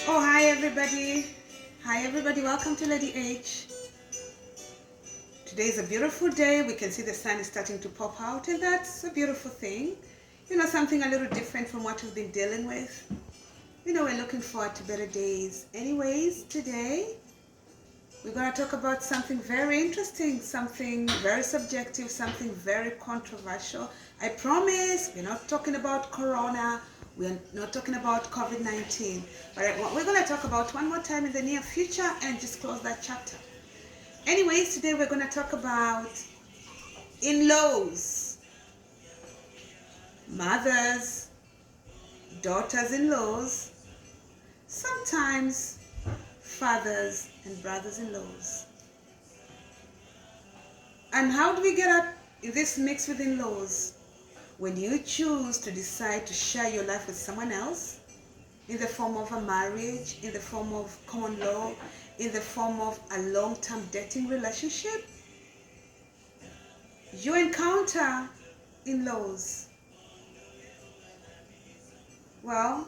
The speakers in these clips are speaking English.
Oh, hi everybody. Hi everybody, welcome to Lady H. Today is a beautiful day. We can see the sun is starting to pop out, and that's a beautiful thing. Something a little different from what we've been dealing with. We're looking forward to better days. Anyways, today we're going to talk about something very interesting, something very subjective, something very controversial. I promise we're not talking about Corona. We're not talking about COVID-19. But we're going to talk about one more time in the near future and just close that chapter. Anyways, today we're going to talk about in-laws, mothers, daughters-in-laws, sometimes fathers and brothers-in-laws. And how do we get up in this mix with in-laws? When you choose to decide to share your life with someone else, in the form of a marriage, in the form of common law, in the form of a long-term dating relationship, you encounter in-laws. Well,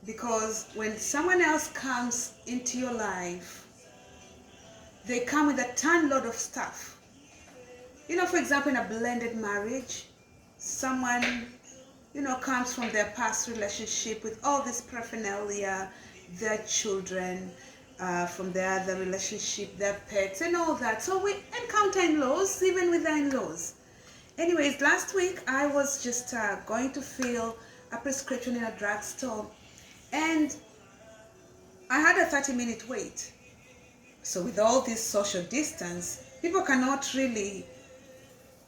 because when someone else comes into your life, they come with a ton load of stuff. For example, in a blended marriage, someone, comes from their past relationship with all this paraphernalia, their children, from their other relationship, their pets and all that. So we encounter in-laws, even with their in-laws. Anyways, last week I was just going to fill a prescription in a drugstore, and I had a 30-minute wait. So with all this social distance, people cannot really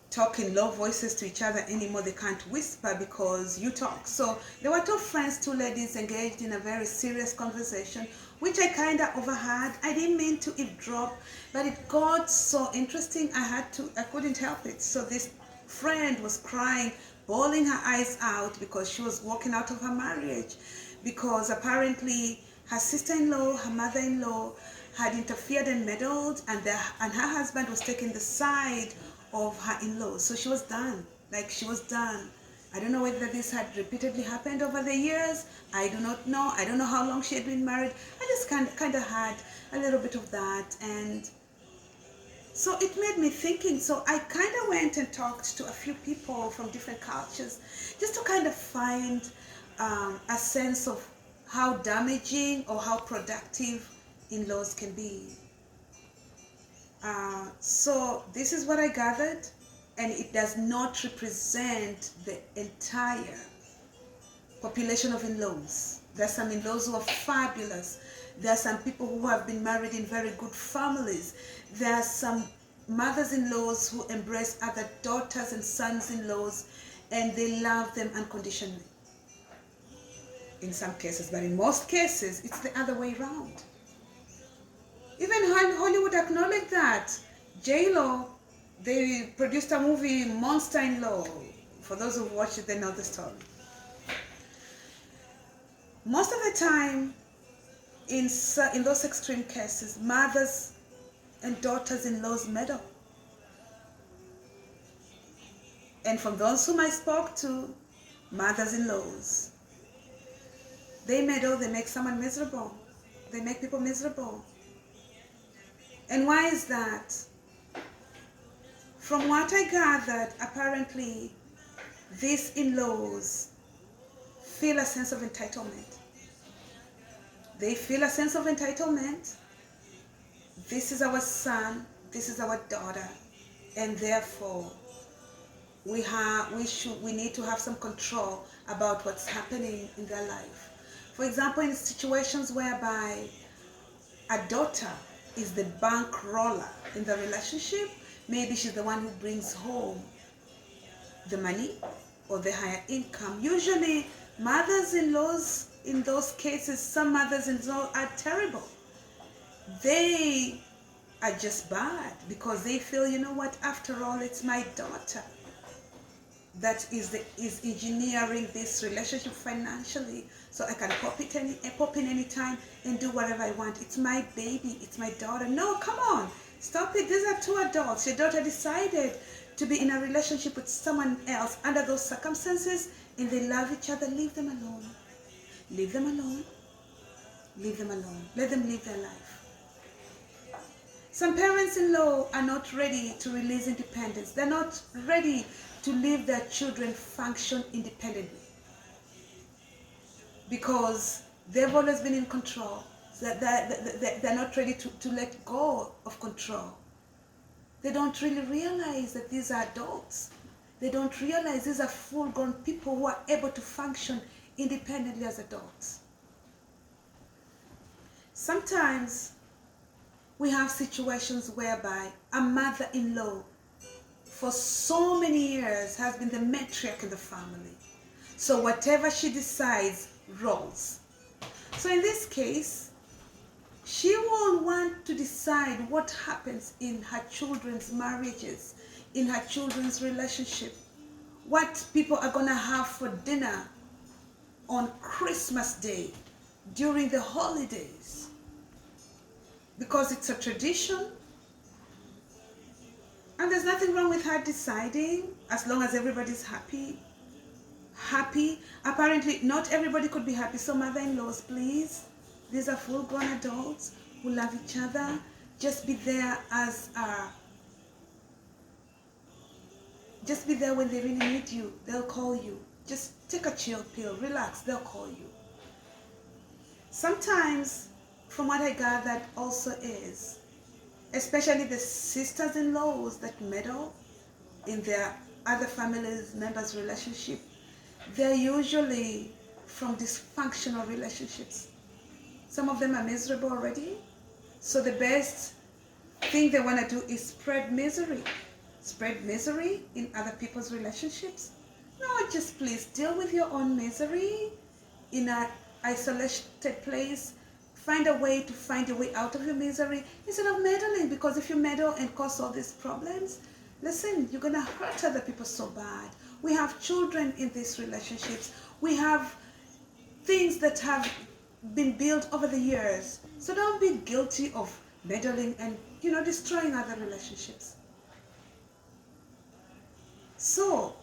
talk in low voices to each other anymore. They can't whisper because you talk. So there were two friends, two ladies engaged in a very serious conversation, which I kind of overheard. I didn't mean to eavesdrop, but it got so interesting I couldn't help it. So this friend was crying, bawling her eyes out because she was walking out of her marriage, because apparently her sister-in-law, her mother-in-law had interfered and meddled, and her husband was taking the side of her in-laws. So she was done. She was done. I don't know whether this had repeatedly happened over the years. I do not know. I don't know how long she had been married. I just kind of had a little bit of that, and so it made me thinking. So I kind of went and talked to a few people from different cultures, just to kind of find a sense of how damaging or how productive in-laws can be. So this is what I gathered, and it does not represent the entire population of in-laws. There are some in-laws who are fabulous. There are some people who have been married in very good families. There are some mothers-in-laws who embrace other daughters and sons-in-laws, and they love them unconditionally. In some cases, but in most cases, it's the other way around. Even Hollywood acknowledged that. J-Lo, they produced a movie, Monster-in-Law. For those who've watched it, they know the story. Most of the time, in those extreme cases, mothers and daughters-in-laws meddle. And from those whom I spoke to, mothers-in-laws, they meddle, they make someone miserable. They make people miserable. And why is that? From what I gathered, apparently, these in-laws feel a sense of entitlement. They feel a sense of entitlement. This is our son, this is our daughter, and therefore we need to have some control about what's happening in their life. For example, in situations whereby a daughter is the bankroller in the relationship, maybe she's the one who brings home the money or the higher income. Usually mothers-in-laws, in those cases, some mothers-in-law are terrible. They are just bad because they feel, you know what, after all, it's my daughter that is engineering this relationship financially, so I can pop in anytime and do whatever I want. It's my baby, it's my daughter. No, come on, stop it. These are two adults. Your daughter decided to be in a relationship with someone else under those circumstances, and they love each other. Leave them alone. Leave them alone. leave them alone. Let them live their life. Some parents-in-law are not ready to release independence. They're not ready to leave their children function independently because they've always been in control. They're not ready to let go of control. They don't really realize that these are adults. They don't realize these are full-grown people who are able to function independently as adults. Sometimes we have situations whereby a mother-in-law for so many years has been the matriarch in the family. So whatever she decides rolls. So in this case, she will want to decide what happens in her children's marriages, in her children's relationship, what people are going to have for dinner on Christmas Day, during the holidays. Because it's a tradition, and there's nothing wrong with her deciding as long as everybody's happy. Apparently not everybody could be happy, so mother-in-laws, please, these are full-grown adults who love each other. Just be there just be there when they really need you. They'll call you. Just take a chill pill, relax, they'll call you. Sometimes, from what I gathered also is, especially the sisters-in-laws that meddle in their other families, members' relationship, they're usually from dysfunctional relationships. Some of them are miserable already, so the best thing they want to do is spread misery. Spread misery in other people's relationships. No, just please deal with your own misery in an isolated place. Find a way to find your way out of your misery instead of meddling, because if you meddle and cause all these problems, listen, you're going to hurt other people so bad. We have children in these relationships. We have things that have been built over the years. So don't be guilty of meddling and, destroying other relationships. So,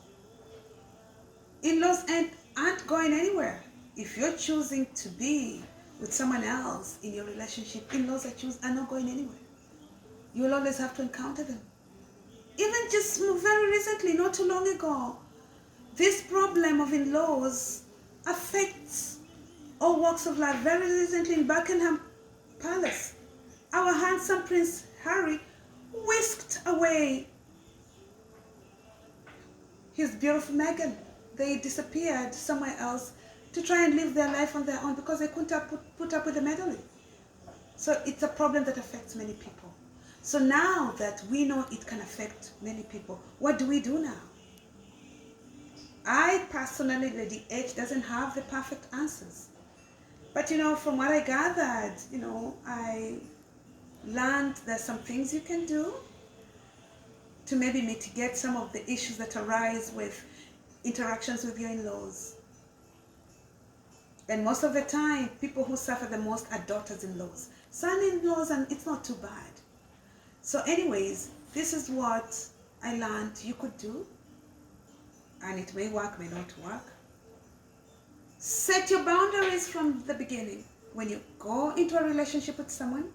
in-laws aren't going anywhere. If you're choosing to be with someone else in your relationship, in-laws are not going anywhere. You will always have to encounter them. Even just very recently, not too long ago, this problem of in-laws affects all walks of life. Very recently in Buckingham Palace, our handsome Prince Harry whisked away his beautiful Meghan. They disappeared somewhere else to try and live their life on their own because they couldn't put up with the meddling. So it's a problem that affects many people. So now that we know it can affect many people, what do we do now? I personally, Lady H, doesn't have the perfect answers. But from what I gathered, I learned there's some things you can do to maybe mitigate some of the issues that arise with interactions with your in-laws. And most of the time, people who suffer the most are daughters-in-laws. Son-in-laws, and it's not too bad. So anyways, this is what I learned you could do. And it may work, may not work. Set your boundaries from the beginning. When you go into a relationship with someone,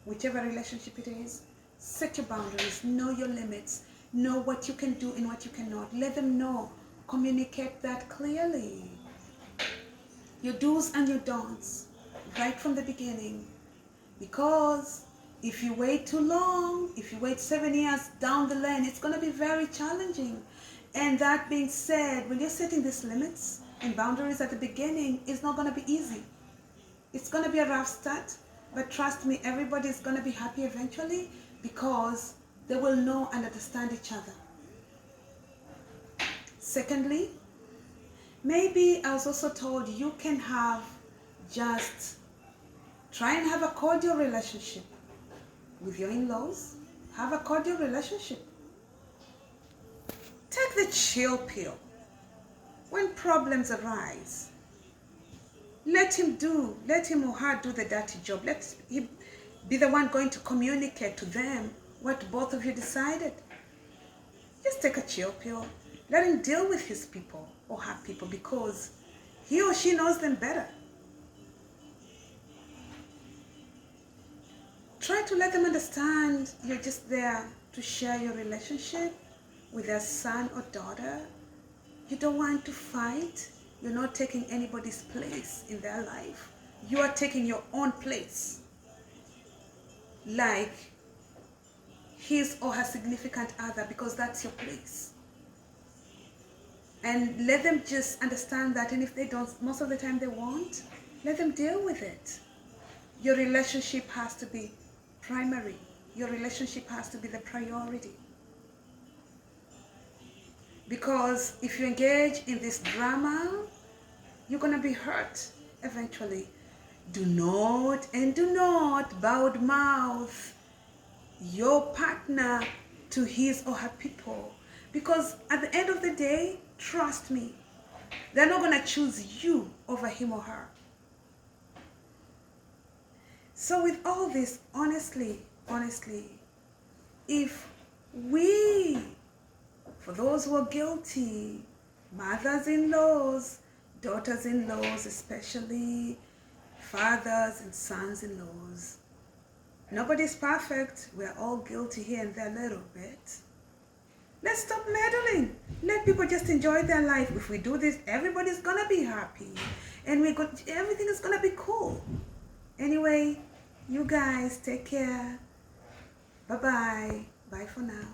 whichever relationship it is, set your boundaries, know your limits, know what you can do and what you cannot. Let them know. Communicate that clearly. Your do's and your don'ts, right from the beginning. Because if you wait too long, if you wait 7 years down the line, it's going to be very challenging. And that being said, when you're setting these limits and boundaries at the beginning, it's not going to be easy. It's going to be a rough start, but trust me, everybody's going to be happy eventually because they will know and understand each other. Secondly, maybe I was also told you can try and have a cordial relationship with your in-laws. Have a cordial relationship. Take the chill pill. When problems arise, let him or her do the dirty job. Let him be the one going to communicate to them what both of you decided. Just take a chill pill. Let him deal with his people or her people because he or she knows them better. try to let them understand you're just there to share your relationship with their son or daughter. You don't want to fight. You're not taking anybody's place in their life. You are taking your own place. Like his or her significant other, because that's your place. And let them just understand that, and if they don't, most of the time they won't, let them deal with it. Your relationship has to be primary. Your relationship has to be the priority. Because if you engage in this drama, you're going to be hurt eventually. Do not bad mouth your partner to his or her people. Because at the end of the day, trust me, they're not going to choose you over him or her. So with all this, honestly, if we, for those who are guilty, mothers-in-laws, daughters-in-laws, especially fathers and sons-in-laws, nobody's perfect. We're all guilty here and there a little bit. Let's stop meddling. Let people just enjoy their life. If we do this, everybody's gonna be happy, and everything is gonna be cool. Anyway, you guys take care. Bye-bye. Bye for now.